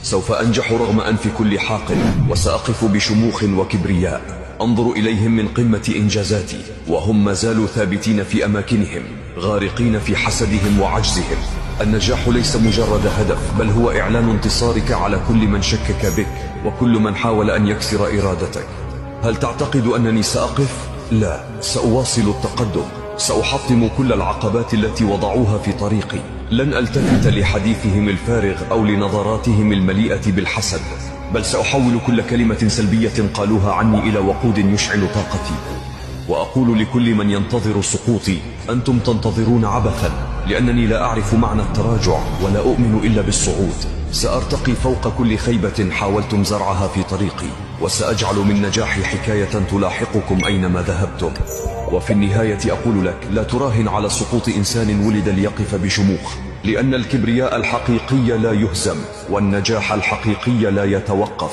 سوف أنجح رغم أنف كل حاقد، وسأقف بشموخ وكبرياء أنظر إليهم من قمة إنجازاتي وهم ما زالوا ثابتين في أماكنهم غارقين في حسدهم وعجزهم. النجاح ليس مجرد هدف، بل هو إعلان انتصارك على كل من شكك بك وكل من حاول أن يكسر إرادتك. هل تعتقد أنني سأقف؟ لا، سأواصل التقدم. سأحطم كل العقبات التي وضعوها في طريقي. لن ألتفت لحديثهم الفارغ أو لنظراتهم المليئة بالحسد، بل سأحول كل كلمة سلبية قالوها عني إلى وقود يشعل طاقتي. وأقول لكل من ينتظر سقوطي: أنتم تنتظرون عبثا، لأنني لا أعرف معنى التراجع ولا أؤمن إلا بالصعود. سأرتقي فوق كل خيبة حاولتم زرعها في طريقي، وسأجعل من نجاحي حكاية تلاحقكم أينما ذهبتم. وفي النهاية أقول لك: لا تراهن على سقوط إنسان ولد ليقف بشموخ، لأن الكبرياء الحقيقي لا يهزم، والنجاح الحقيقي لا يتوقف.